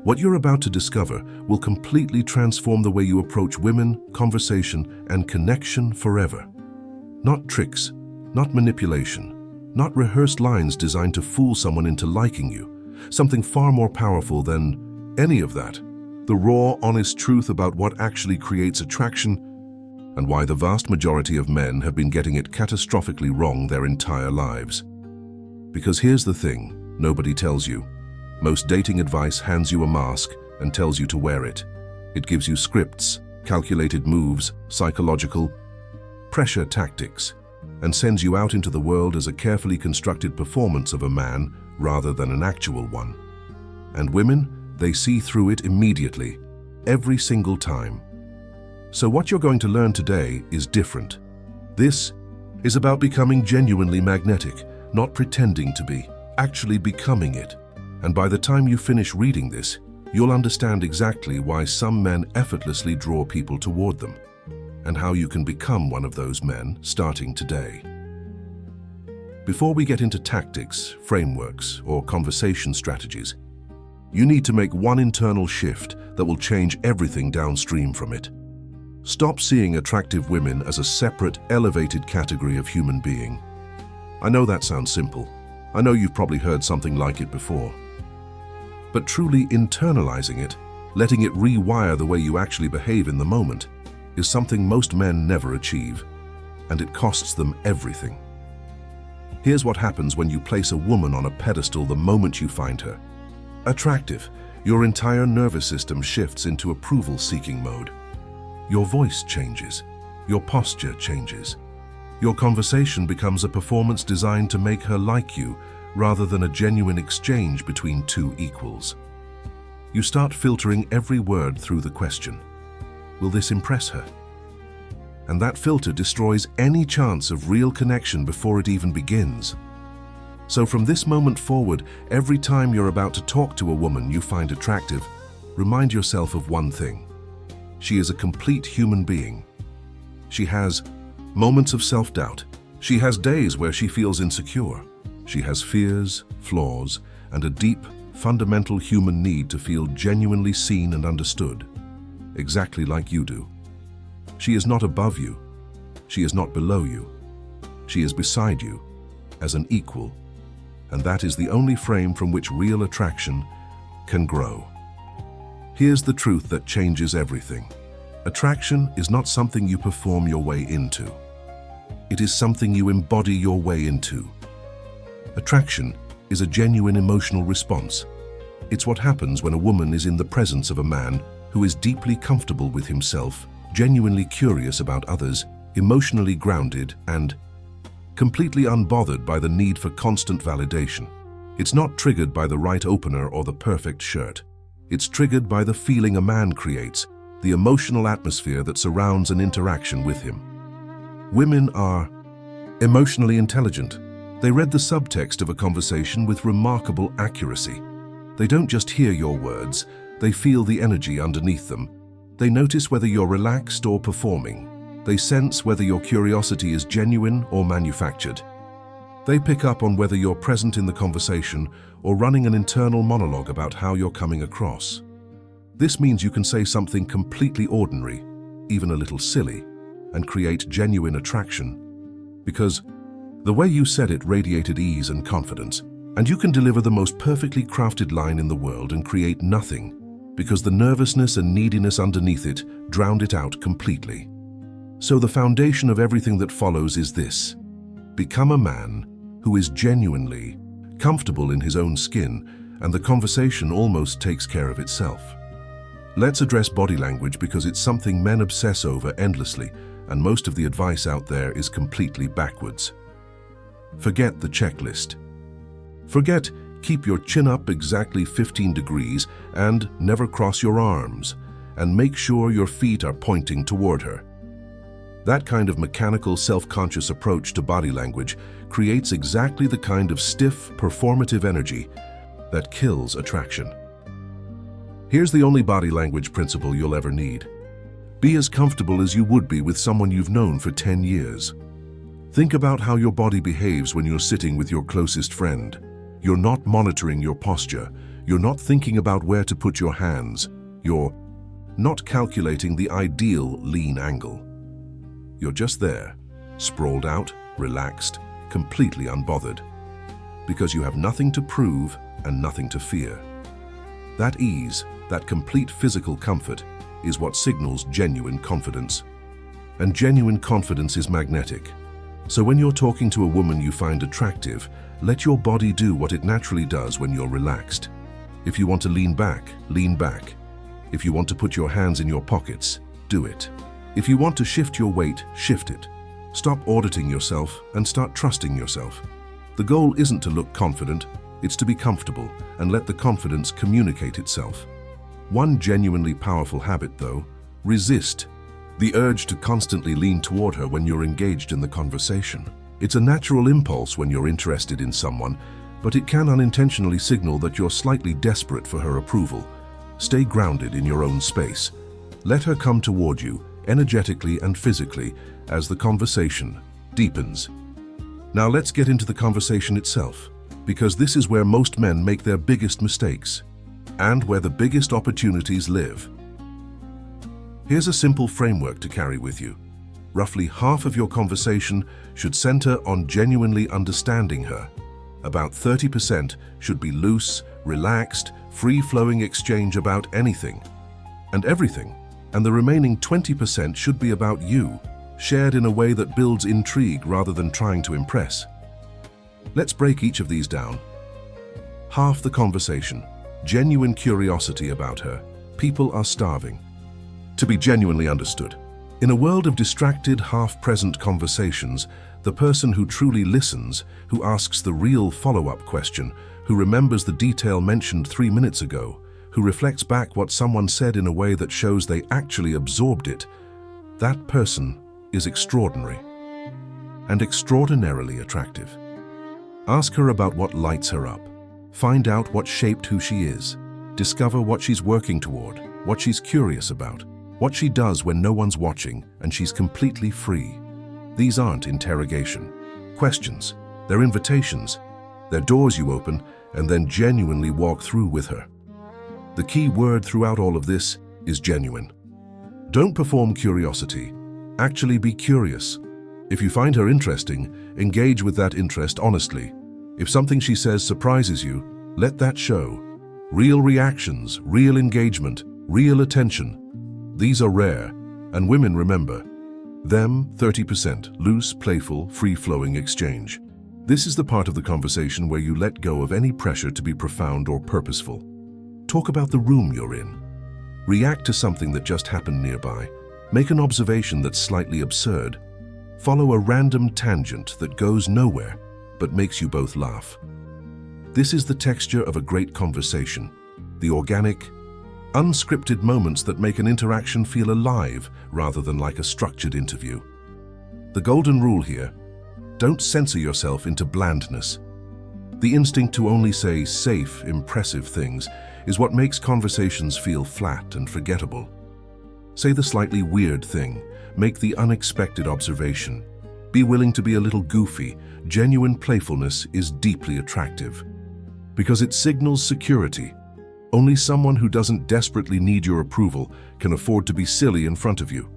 What you're about to discover will completely transform the way you approach women, conversation, and connection forever. Not tricks, not manipulation, not rehearsed lines designed to fool someone into liking you. Something far more powerful than any of that. The raw, honest truth about what actually creates attraction and why the vast majority of men have been getting it catastrophically wrong their entire lives. Because here's the thing nobody tells you. Most dating advice hands you a mask and tells you to wear it. It gives you scripts, calculated moves, psychological pressure tactics, and sends you out into the world as a carefully constructed performance of a man rather than an actual one. And women, they see through it immediately, every single time. So what you're going to learn today is different. This is about becoming genuinely magnetic, not pretending to be, actually becoming it. And by the time you finish reading this, you'll understand exactly why some men effortlessly draw people toward them, and how you can become one of those men starting today. Before we get into tactics, frameworks, or conversation strategies, you need to make one internal shift that will change everything downstream from it. Stop seeing attractive women as a separate, elevated category of human being. I know that sounds simple. I know you've probably heard something like it before. But truly internalizing it, letting it rewire the way you actually behave in the moment, is something most men never achieve, and it costs them everything. Here's what happens when you place a woman on a pedestal the moment you find her attractive. Your entire nervous system shifts into approval-seeking mode. Your voice changes. Your posture changes. Your conversation becomes a performance designed to make her like you, rather than a genuine exchange between two equals. You start filtering every word through the question, will this impress her? And that filter destroys any chance of real connection before it even begins. So from this moment forward, every time you're about to talk to a woman you find attractive, remind yourself of one thing. She is a complete human being. She has moments of self-doubt. She has days where she feels insecure. She has fears, flaws, and a deep, fundamental human need to feel genuinely seen and understood, exactly like you do. She is not above you. She is not below you. She is beside you, as an equal, and that is the only frame from which real attraction can grow. Here's the truth that changes everything. Attraction is not something you perform your way into. It is something you embody your way into. Attraction is a genuine emotional response. It's what happens when a woman is in the presence of a man who is deeply comfortable with himself, genuinely curious about others, emotionally grounded, and completely unbothered by the need for constant validation. It's not triggered by the right opener or the perfect shirt. It's triggered by the feeling a man creates, the emotional atmosphere that surrounds an interaction with him. Women are emotionally intelligent. They read the subtext of a conversation with remarkable accuracy. They don't just hear your words, they feel the energy underneath them. They notice whether you're relaxed or performing. They sense whether your curiosity is genuine or manufactured. They pick up on whether you're present in the conversation or running an internal monologue about how you're coming across. This means you can say something completely ordinary, even a little silly, and create genuine attraction. Because the way you said it radiated ease and confidence, and you can deliver the most perfectly crafted line in the world and create nothing, because the nervousness and neediness underneath it drowned it out completely. So the foundation of everything that follows is this: become a man who is genuinely comfortable in his own skin, and the conversation almost takes care of itself. Let's address body language because it's something men obsess over endlessly, and most of the advice out there is completely backwards. Forget the checklist. Forget keep your chin up exactly 15 degrees and never cross your arms, and make sure your feet are pointing toward her. That kind of mechanical, self-conscious approach to body language creates exactly the kind of stiff, performative energy that kills attraction. Here's the only body language principle you'll ever need. Be as comfortable as you would be with someone you've known for 10 years. Think about how your body behaves when you're sitting with your closest friend. You're not monitoring your posture. You're not thinking about where to put your hands. You're not calculating the ideal lean angle. You're just there, sprawled out, relaxed, completely unbothered, because you have nothing to prove and nothing to fear. That ease, that complete physical comfort, is what signals genuine confidence. And genuine confidence is magnetic. So when you're talking to a woman you find attractive, let your body do what it naturally does when you're relaxed. If you want to lean back, lean back. If you want to put your hands in your pockets, do it. If you want to shift your weight, shift it. Stop auditing yourself and start trusting yourself. The goal isn't to look confident, it's to be comfortable and let the confidence communicate itself. One genuinely powerful habit, though, resist the urge to constantly lean toward her when you're engaged in the conversation. It's a natural impulse when you're interested in someone, but it can unintentionally signal that you're slightly desperate for her approval. Stay grounded in your own space. Let her come toward you, energetically and physically, as the conversation deepens. Now let's get into the conversation itself, because this is where most men make their biggest mistakes, and where the biggest opportunities live. Here's a simple framework to carry with you. Roughly half of your conversation should center on genuinely understanding her. About 30% should be loose, relaxed, free-flowing exchange about anything and everything. And the remaining 20% should be about you, shared in a way that builds intrigue rather than trying to impress. Let's break each of these down. Half the conversation, genuine curiosity about her. People are starving to be genuinely understood. In a world of distracted, half-present conversations, the person who truly listens, who asks the real follow-up question, who remembers the detail mentioned 3 minutes ago, who reflects back what someone said in a way that shows they actually absorbed it, that person is extraordinary and extraordinarily attractive. Ask her about what lights her up. Find out what shaped who she is. Discover what she's working toward, what she's curious about, what she does when no one's watching and she's completely free. These aren't interrogation questions. They're invitations. They're doors you open and then genuinely walk through with her. The key word throughout all of this is genuine. Don't perform curiosity. Actually be curious. If you find her interesting, engage with that interest honestly. If something she says surprises you, let that show. Real reactions, real engagement, real attention. These are rare, and women remember. Them, 30%, loose, playful, free-flowing exchange. This is the part of the conversation where you let go of any pressure to be profound or purposeful. Talk about the room you're in. React to something that just happened nearby. Make an observation that's slightly absurd. Follow a random tangent that goes nowhere, but makes you both laugh. This is the texture of a great conversation. The organic, unscripted moments that make an interaction feel alive rather than like a structured interview. The golden rule here: don't censor yourself into blandness. The instinct to only say safe, impressive things is what makes conversations feel flat and forgettable. Say the slightly weird thing, make the unexpected observation. Be willing to be a little goofy. Genuine playfulness is deeply attractive because it signals security. Only someone who doesn't desperately need your approval can afford to be silly in front of you.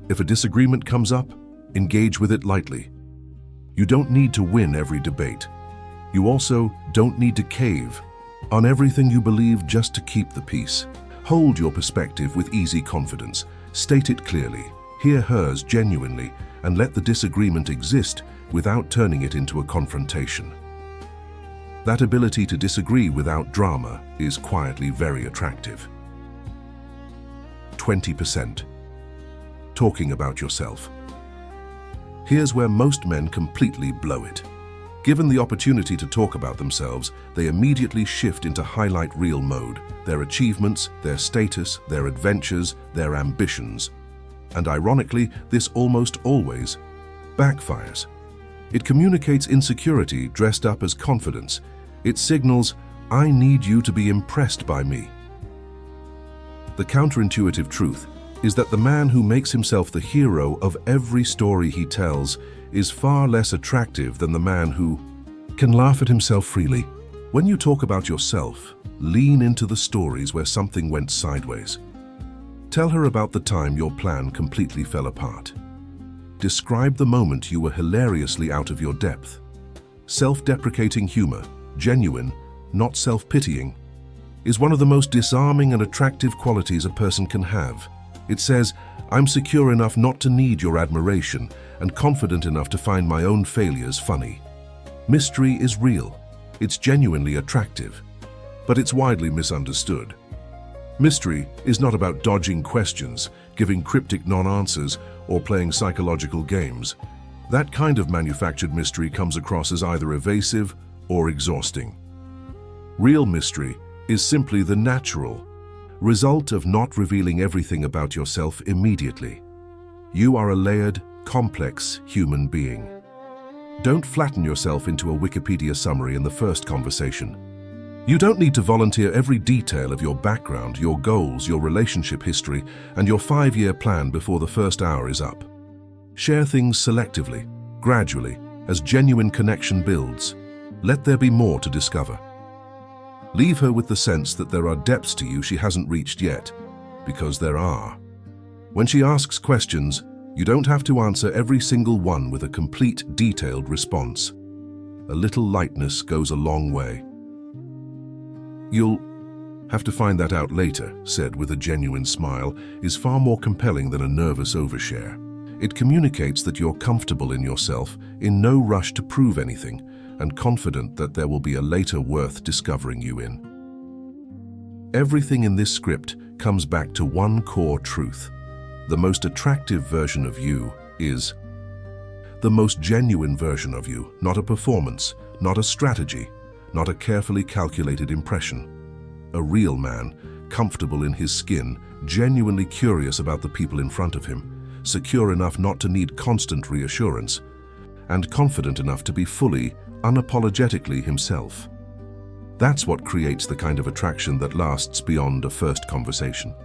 If a disagreement comes up, engage with it lightly. You don't need to win every debate. You also don't need to cave on everything you believe just to keep the peace. Hold your perspective with easy confidence. State it clearly. Hear hers genuinely, and let the disagreement exist without turning it into a confrontation. That ability to disagree without drama is quietly very attractive. 20%. Talking about yourself. Here's where most men completely blow it. Given the opportunity to talk about themselves, they immediately shift into highlight reel mode. Their achievements, their status, their adventures, their ambitions. And ironically, this almost always backfires. It communicates insecurity dressed up as confidence. It signals, I need you to be impressed by me. The counterintuitive truth is that the man who makes himself the hero of every story he tells is far less attractive than the man who can laugh at himself freely, When you talk about yourself, lean into the stories where something went sideways. Tell her about the time your plan completely fell apart. Describe the moment you were hilariously out of your depth. Self-deprecating humor, genuine, not self-pitying, is one of the most disarming and attractive qualities a person can have. It says, "I'm secure enough not to need your admiration and confident enough to find my own failures funny." Mystery is real. It's genuinely attractive, but it's widely misunderstood. Mystery is not about dodging questions, giving cryptic non-answers, or playing psychological games. That kind of manufactured mystery comes across as either evasive or exhausting. Real mystery is simply the natural result of not revealing everything about yourself immediately. You are a layered, complex human being. Don't flatten yourself into a Wikipedia summary in the first conversation. You don't need to volunteer every detail of your background, your goals, your relationship history, and your 5-year plan before the first hour is up. Share things selectively, gradually, as genuine connection builds. Let there be more to discover. Leave her with the sense that there are depths to you she hasn't reached yet, because there are. When she asks questions, you don't have to answer every single one with a complete, detailed response. A little lightness goes a long way. "You'll have to find that out later," said with a genuine smile, is far more compelling than a nervous overshare. It communicates that you're comfortable in yourself, in no rush to prove anything, and confident that there will be a later worth discovering you in. Everything in this script comes back to one core truth. The most attractive version of you is the most genuine version of you, not a performance, not a strategy, not a carefully calculated impression. A real man, comfortable in his skin, genuinely curious about the people in front of him, secure enough not to need constant reassurance, and confident enough to be fully, unapologetically himself. That's what creates the kind of attraction that lasts beyond a first conversation.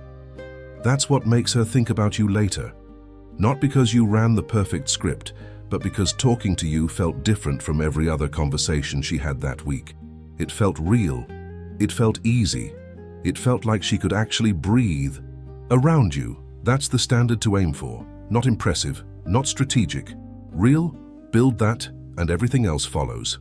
That's what makes her think about you later. Not because you ran the perfect script, but because talking to you felt different from every other conversation she had that week. It felt real. It felt easy. It felt like she could actually breathe around you. That's the standard to aim for. Not impressive, not strategic. Real, build that, and everything else follows.